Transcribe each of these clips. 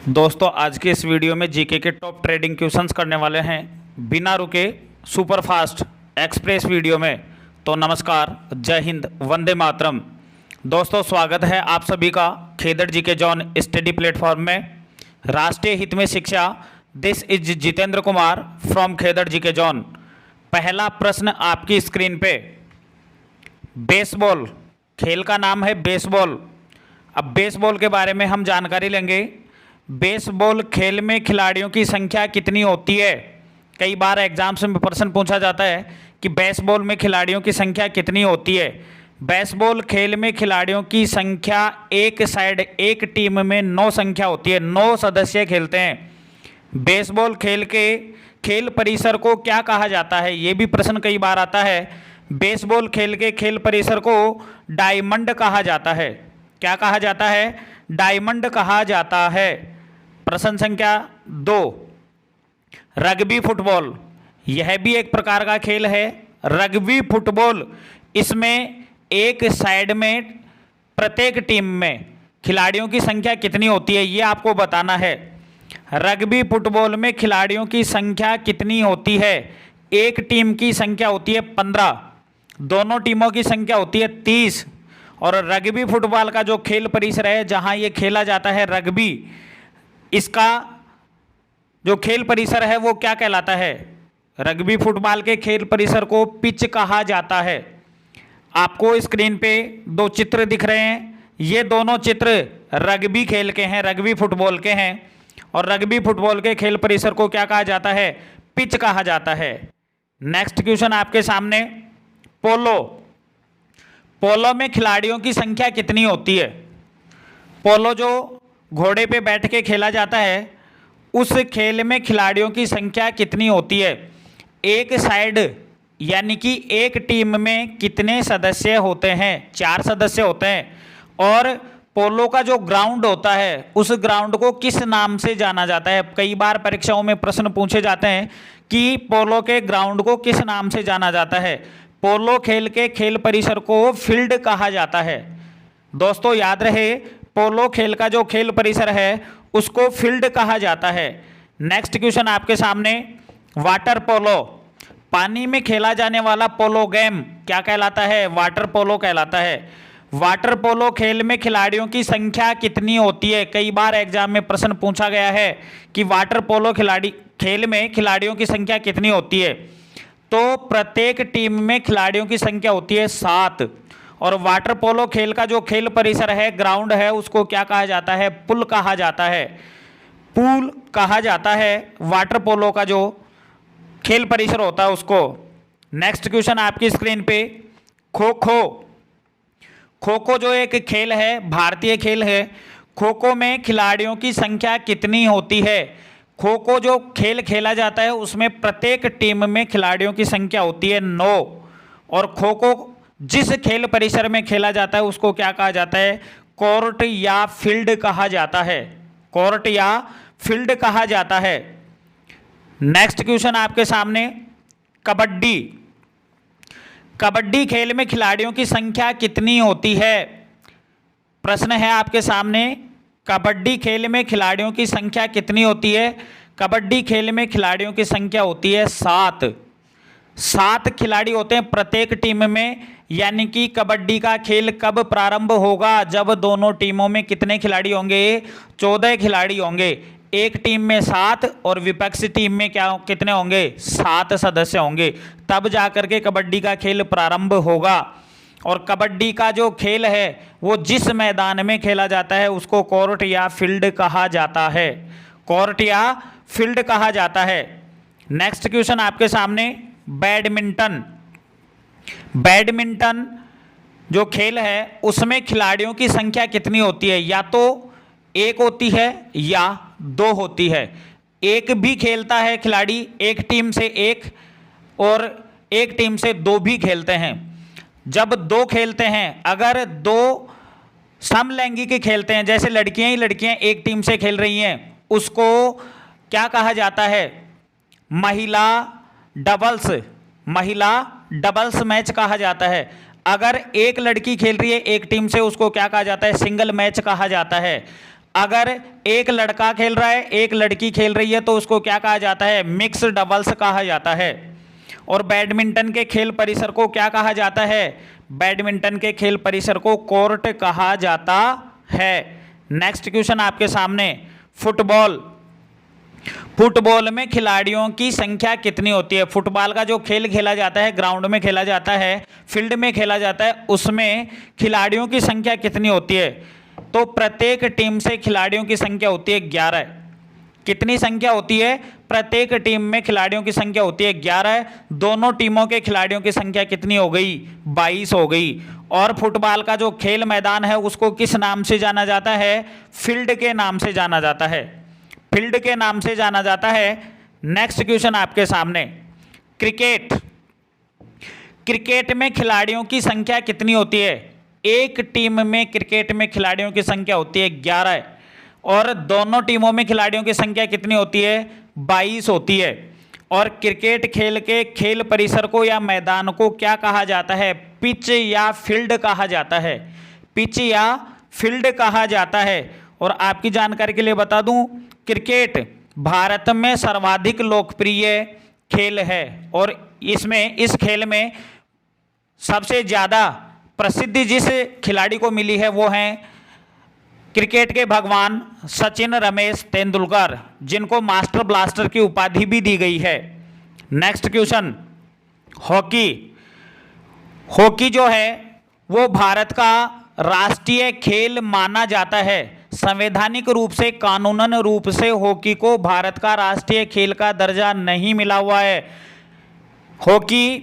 दोस्तों आज के इस वीडियो में जीके के टॉप ट्रेडिंग क्वेश्चंस करने वाले हैं बिना रुके सुपर फास्ट एक्सप्रेस वीडियो में। तो नमस्कार, जय हिंद, वंदे मातरम। दोस्तों स्वागत है आप सभी का Khedar GK John study platform में। राष्ट्रीय हित में शिक्षा, this is Jitendra Kumar from Khedar GK John. पहला प्रश्न आपकी स्क्रीन पे, बेसबॉल खेल का नाम है बेसबॉल। अब बेसबॉल के बारे में हम जानकारी लेंगे। बेसबॉल खेल में खिलाड़ियों की संख्या कितनी होती है? कई बार एग्जाम्स में प्रश्न पूछा जाता है कि बेसबॉल में खिलाड़ियों की संख्या कितनी होती है। बेसबॉल खेल में खिलाड़ियों की संख्या एक साइड एक टीम में 9 संख्या होती है, 9 सदस्य खेलते हैं। बेसबॉल खेल के खेल परिसर को क्या कहा जाता है? ये भी प्रश्न कई बार आता है। बेसबॉल खेल के खेल परिसर को डायमंड कहा जाता है। क्या कहा जाता है? डायमंड कहा जाता है। प्रश्न संख्या 2, रग्बी फुटबॉल, यह भी एक प्रकार का खेल है। रग्बी फुटबॉल, इसमें एक साइड में प्रत्येक टीम में खिलाड़ियों की संख्या कितनी होती है, ये आपको बताना है। रग्बी फुटबॉल में खिलाड़ियों की संख्या कितनी होती है? एक टीम की संख्या होती है 15, दोनों टीमों की संख्या होती है 30। और रग्बी फुटबॉल का जो खेल परिसर है जहां ये खेला जाता है रग्बी, इसका जो खेल परिसर है वो क्या कहलाता है? रग्बी फुटबॉल के खेल परिसर को पिच कहा जाता है। आपको स्क्रीन पे 2 चित्र दिख रहे हैं, ये दोनों चित्र रग्बी खेल के हैं, रग्बी फुटबॉल के हैं। और रग्बी फुटबॉल के खेल परिसर को क्या कहा जाता है? पिच कहा जाता है। नेक्स्ट क्वेश्चन आपके सामने, पोलो। पोलो में खिलाड़ियों की संख्या कितनी होती है? पोलो जो घोड़े पे बैठ के खेला जाता है, उस खेल में खिलाड़ियों की संख्या कितनी होती है? एक साइड यानी कि एक टीम में कितने सदस्य होते हैं? 4 सदस्य होते हैं। और पोलो का जो ग्राउंड होता है, उस ग्राउंड को किस नाम से जाना जाता है? कई बार परीक्षाओं में प्रश्न पूछे जाते हैं कि पोलो के ग्राउंड को किस नाम से जाना जाता है। पोलो खेल के खेल परिसर को फील्ड कहा जाता है। दोस्तों याद रहे, पोलो खेल का जो खेल परिसर है उसको फील्ड कहा जाता है। नेक्स्ट क्वेश्चन आपके सामने, वाटर पोलो। पानी में खेला जाने वाला पोलो गेम क्या कहलाता है? वाटर पोलो कहलाता है। वाटर पोलो खेल में खिलाड़ियों की संख्या कितनी होती है? कई बार एग्जाम में प्रश्न पूछा गया है कि वाटर पोलो खेल में खिलाड़ियों की संख्या कितनी होती है। तो प्रत्येक टीम में खिलाड़ियों की संख्या होती है 7। और वाटर पोलो खेल का जो खेल परिसर है, ग्राउंड है, उसको क्या कहा जाता है? पुल कहा जाता है। पूल कहा जाता है वाटर पोलो का जो खेल परिसर होता है उसको। नेक्स्ट क्वेश्चन आपकी स्क्रीन पे, खो खो। खो खो जो एक खेल है, भारतीय खेल है। खो खो में खिलाड़ियों की संख्या कितनी होती है? खो खो जो खेल खेला जाता है उसमें प्रत्येक टीम में खिलाड़ियों की संख्या होती है 9। और खो खो जिस खेल परिसर में खेला जाता है उसको क्या कहा जाता है? कोर्ट या फील्ड कहा जाता है। कोर्ट या फील्ड कहा जाता है। नेक्स्ट क्वेश्चन आपके सामने, कबड्डी। कबड्डी खेल में खिलाड़ियों की संख्या कितनी होती है? प्रश्न है आपके सामने, कबड्डी खेल में खिलाड़ियों की संख्या कितनी होती है? कबड्डी खेल में खिलाड़ियों की संख्या होती है 7। 7 खिलाड़ी होते हैं प्रत्येक टीम में। यानी कि कबड्डी का खेल कब प्रारंभ होगा? जब दोनों टीमों में कितने खिलाड़ी होंगे? 14 खिलाड़ी होंगे। एक टीम में 7 और विपक्ष टीम में कितने होंगे? 7 सदस्य होंगे। तब जाकर के कबड्डी का खेल प्रारंभ होगा। और कबड्डी का जो खेल है वो जिस मैदान में खेला जाता है उसको कोर्ट या फील्ड कहा जाता है। कोर्ट या फील्ड कहा जाता है। नेक्स्ट क्वेश्चन आपके सामने, बैडमिंटन। बैडमिंटन जो खेल है उसमें खिलाड़ियों की संख्या कितनी होती है? या तो 1 होती है या 2 होती है। एक भी खेलता है खिलाड़ी, एक टीम से 1 और एक टीम से 2 भी खेलते हैं। जब 2 खेलते हैं, अगर 2 समलैंगिक खेलते हैं, जैसे लड़कियां ही लड़कियां एक टीम से खेल रही हैं, उसको क्या कहा जाता है? महिला डबल्स मैच कहा जाता है। अगर एक लड़की खेल रही है एक टीम से, उसको क्या कहा जाता है? सिंगल मैच कहा जाता है। अगर एक लड़का खेल रहा है एक लड़की खेल रही है तो उसको क्या कहा जाता है? मिक्स डबल्स कहा जाता है। और बैडमिंटन के खेल परिसर को क्या कहा जाता है? बैडमिंटन के खेल परिसर को कोर्ट कहा जाता है। नेक्स्ट क्वेश्चन आपके सामने, फुटबॉल। फुटबॉल में खिलाड़ियों की संख्या कितनी होती है? फुटबॉल का जो खेल खेला जाता है, ग्राउंड में खेला जाता है, फील्ड में खेला जाता है, उसमें खिलाड़ियों की संख्या कितनी होती है? तो प्रत्येक टीम से खिलाड़ियों की संख्या होती है 11। कितनी संख्या होती है? प्रत्येक टीम में खिलाड़ियों की संख्या होती है 11। दोनों टीमों के खिलाड़ियों की संख्या कितनी हो गई? 22 हो गई। और फुटबॉल का जो खेल मैदान है उसको किस नाम से जाना जाता है? फील्ड के नाम से जाना जाता है। फील्ड के नाम से जाना जाता है। नेक्स्ट क्वेश्चन आपके सामने, क्रिकेट। क्रिकेट में खिलाड़ियों की संख्या कितनी होती है? एक टीम में क्रिकेट में खिलाड़ियों की संख्या होती है 11 और दोनों टीमों में खिलाड़ियों की संख्या कितनी होती है? 22 होती है। और क्रिकेट खेल के खेल परिसर को या मैदान को क्या कहा जाता है? पिच या फील्ड कहा जाता है। पिच या फील्ड कहा जाता है। और आपकी जानकारी के लिए बता दूं, क्रिकेट भारत में सर्वाधिक लोकप्रिय खेल है और इस खेल में सबसे ज़्यादा प्रसिद्धि जिस खिलाड़ी को मिली है वो हैं क्रिकेट के भगवान सचिन रमेश तेंदुलकर, जिनको मास्टर ब्लास्टर की उपाधि भी दी गई है। Next question, hockey. हॉकी जो है वो भारत का राष्ट्रीय खेल माना जाता है। संवैधानिक रूप से, कानूनन रूप से हॉकी को भारत का राष्ट्रीय खेल का दर्जा नहीं मिला हुआ है। हॉकी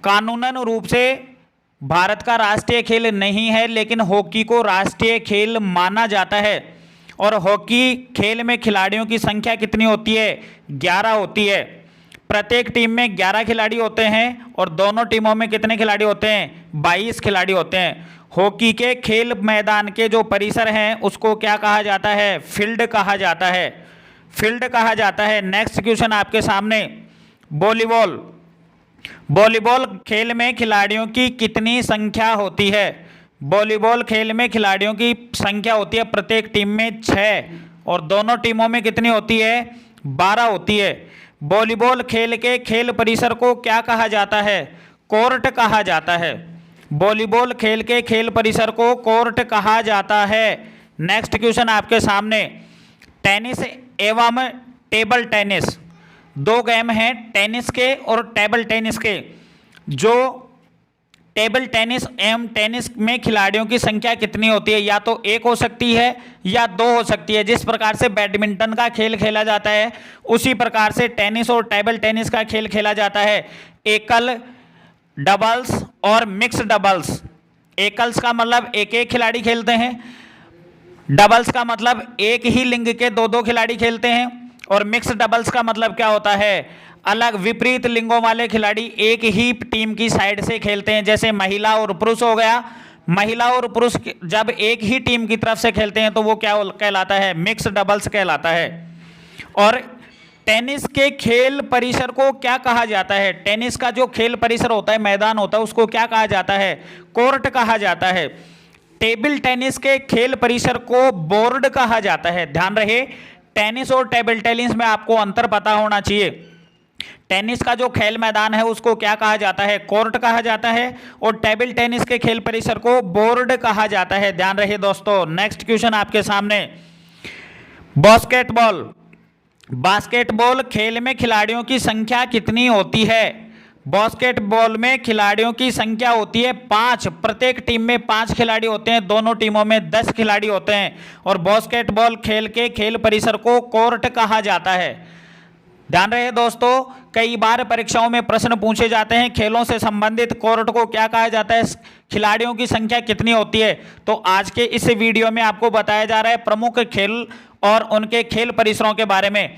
कानूनन रूप से भारत का राष्ट्रीय खेल नहीं है, लेकिन हॉकी को राष्ट्रीय खेल माना जाता है। और हॉकी खेल में खिलाड़ियों की संख्या कितनी होती है? 11 होती है। प्रत्येक टीम में 11 खिलाड़ी होते हैं और दोनों टीमों में कितने खिलाड़ी होते हैं? 22 खिलाड़ी होते हैं। हॉकी के खेल मैदान के जो परिसर हैं उसको क्या कहा जाता है? फील्ड कहा जाता है। फील्ड कहा जाता है। नेक्स्ट क्वेश्चन आपके सामने, वॉलीबॉल। वॉलीबॉल खेल में खिलाड़ियों की कितनी संख्या होती है? वॉलीबॉल खेल में खिलाड़ियों की संख्या होती है प्रत्येक टीम में 6 और दोनों टीमों में कितनी होती है? 12 होती है। वॉलीबॉल खेल के खेल परिसर को क्या कहा जाता है? कोर्ट कहा जाता है। वॉलीबॉल खेल के खेल परिसर को कोर्ट कहा जाता है। नेक्स्ट क्वेश्चन आपके सामने, टेनिस एवं टेबल टेनिस। दो गेम हैं टेनिस के और टेबल टेनिस के। जो टेबल टेनिस एवं टेनिस में खिलाड़ियों की संख्या कितनी होती है? या तो एक हो सकती है या 2 हो सकती है। जिस प्रकार से बैडमिंटन का खेल खेला जाता है उसी प्रकार से टेनिस और टेबल टेनिस का खेल खेला जाता है। एकल, डबल्स और मिक्स डबल्स। एकल्स का मतलब एक एक खिलाड़ी खेलते हैं, डबल्स का मतलब एक ही लिंग के 2-2 खिलाड़ी खेलते हैं और मिक्स डबल्स का मतलब क्या होता है? अलग विपरीत लिंगों वाले खिलाड़ी एक ही टीम की साइड से खेलते हैं। जैसे महिला और पुरुष हो गया, महिला और पुरुष जब एक ही टीम की तरफ से खेलते हैं तो वो क्या कहलाता है? मिक्स डबल्स कहलाता है। और टेनिस के खेल परिसर को क्या कहा जाता है? टेनिस का जो खेल परिसर होता है, मैदान होता है, उसको क्या कहा जाता है? कोर्ट कहा जाता है। टेबल टेनिस के खेल परिसर को बोर्ड कहा जाता है। ध्यान रहे, टेनिस और टेबल टेनिस में आपको अंतर पता होना चाहिए। टेनिस का जो खेल मैदान है उसको क्या कहा जाता है? कोर्ट कहा जाता है। और टेबल टेनिस के खेल परिसर को बोर्ड कहा जाता है। ध्यान रहे दोस्तों। नेक्स्ट क्वेश्चन आपके सामने, बास्केटबॉल। बास्केटबॉल खेल में खिलाड़ियों की संख्या कितनी होती है? बास्केटबॉल में खिलाड़ियों की संख्या होती है 5। प्रत्येक टीम में 5 खिलाड़ी होते हैं, दोनों टीमों में 10 खिलाड़ी होते हैं। और बास्केटबॉल खेल के खेल परिसर को कोर्ट कहा जाता है। ध्यान रहे दोस्तों, कई बार परीक्षाओं में प्रश्न पूछे जाते हैं खेलों से संबंधित, कोर्ट को क्या कहा जाता है, खिलाड़ियों की संख्या कितनी होती है। तो आज के इस वीडियो में आपको बताया जा रहा है प्रमुख खेल और उनके खेल परिसरों के बारे में।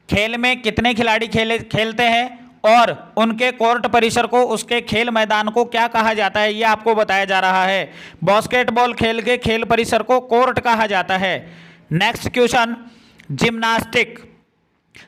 खेल में कितने खिलाड़ी खेलते हैं और उनके कोर्ट परिसर को, उसके खेल मैदान को क्या कहा जाता है, यह आपको बताया जा रहा है। बास्केटबॉल खेल के खेल परिसर को कोर्ट कहा जाता है। Next question, gymnastic.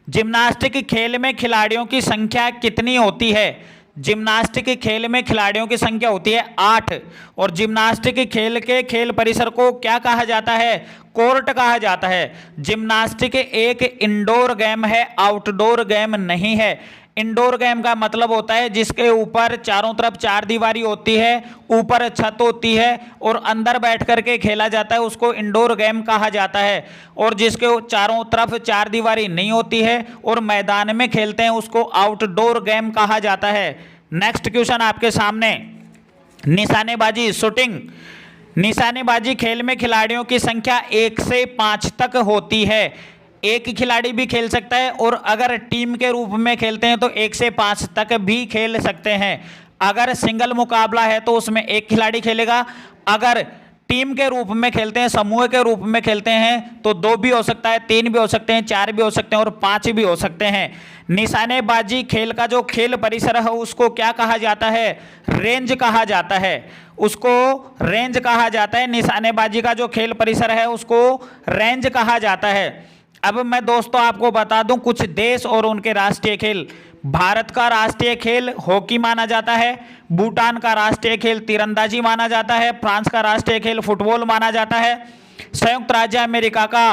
जिम्नास्टिक खेल में खिलाड़ियों की संख्या कितनी होती है? जिम्नास्टिक खेल में खिलाड़ियों की संख्या होती है 8 और जिम्नास्टिक खेल के खेल परिसर को क्या कहा जाता है? कोर्ट कहा जाता है। जिम्नास्टिक एक इंडोर गेम है, आउटडोर गेम नहीं है। इंडोर गेम का मतलब होता है जिसके ऊपर चारों तरफ चार दीवारी होती है, ऊपर छत होती है और अंदर बैठ करके खेला जाता है, उसको इंडोर गेम कहा जाता है। और जिसके चारों तरफ चार दीवारी नहीं होती है और मैदान में खेलते हैं उसको आउटडोर गेम कहा जाता है। नेक्स्ट क्वेश्चन आपके सामने, निशानेबाजी शूटिंग। निशानेबाजी खेल में खिलाड़ियों की संख्या 1 से 5 तक होती है। एक खिलाड़ी भी खेल सकता है और अगर टीम के रूप में खेलते हैं तो 1 से 5 तक भी खेल सकते हैं। अगर सिंगल मुकाबला है तो उसमें एक खिलाड़ी खेलेगा, अगर टीम के रूप में खेलते हैं, समूह के रूप में खेलते हैं तो 2 भी हो सकता है, 3 भी हो सकते हैं, 4 भी हो सकते हैं और 5 भी हो सकते हैं। निशानेबाजी खेल का जो खेल परिसर है उसको क्या कहा जाता है? रेंज कहा जाता है, उसको रेंज कहा जाता है। निशानेबाजी का जो खेल परिसर है उसको रेंज कहा जाता है। अब मैं दोस्तों आपको बता दूं कुछ देश और उनके राष्ट्रीय खेल। भारत का राष्ट्रीय खेल हॉकी माना जाता है, भूटान का राष्ट्रीय खेल तीरंदाजी माना जाता है, फ्रांस का राष्ट्रीय खेल फुटबॉल माना जाता है, संयुक्त राज्य अमेरिका का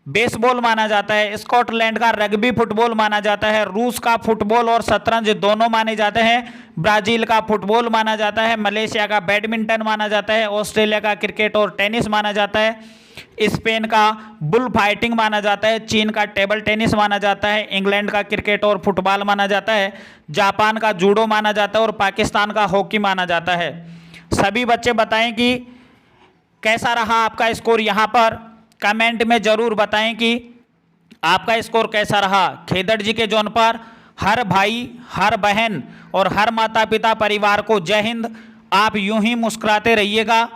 बेसबॉल माना जाता है, स्कॉटलैंड का रग्बी फुटबॉल माना जाता है, रूस का फुटबॉल और शतरंज दोनों माने जाते हैं, ब्राजील का फुटबॉल माना जाता है, मलेशिया का बैडमिंटन माना जाता है, ऑस्ट्रेलिया का क्रिकेट और टेनिस माना जाता है, स्पेन का बुल फाइटिंग माना जाता है, चीन का टेबल टेनिस माना जाता है, इंग्लैंड का क्रिकेट और फुटबॉल माना जाता है, जापान का जूडो माना जाता है और पाकिस्तान का हॉकी माना जाता है। सभी बच्चे बताएं कि कैसा रहा आपका स्कोर। यहाँ पर कमेंट में जरूर बताएं कि आपका स्कोर कैसा रहा। खेदड़ जी के जोन पर हर भाई, हर बहन और हर माता पिता परिवार को जय हिंद। आप यूं ही मुस्कुराते रहिएगा।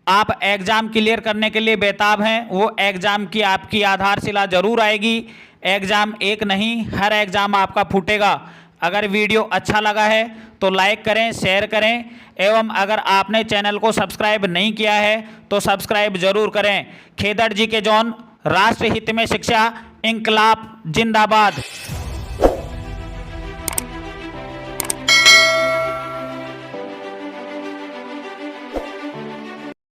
आप एग्ज़ाम क्लियर करने के लिए बेताब हैं, वो एग्ज़ाम की आपकी आधारशिला जरूर आएगी। एग्ज़ाम एक नहीं, हर एग्ज़ाम आपका फूटेगा। अगर वीडियो अच्छा लगा है तो लाइक करें, शेयर करें एवं अगर आपने चैनल को सब्सक्राइब नहीं किया है तो सब्सक्राइब जरूर करें। खेदड़ जी के जॉन, राष्ट्र हित में शिक्षा, इंकलाब जिंदाबाद।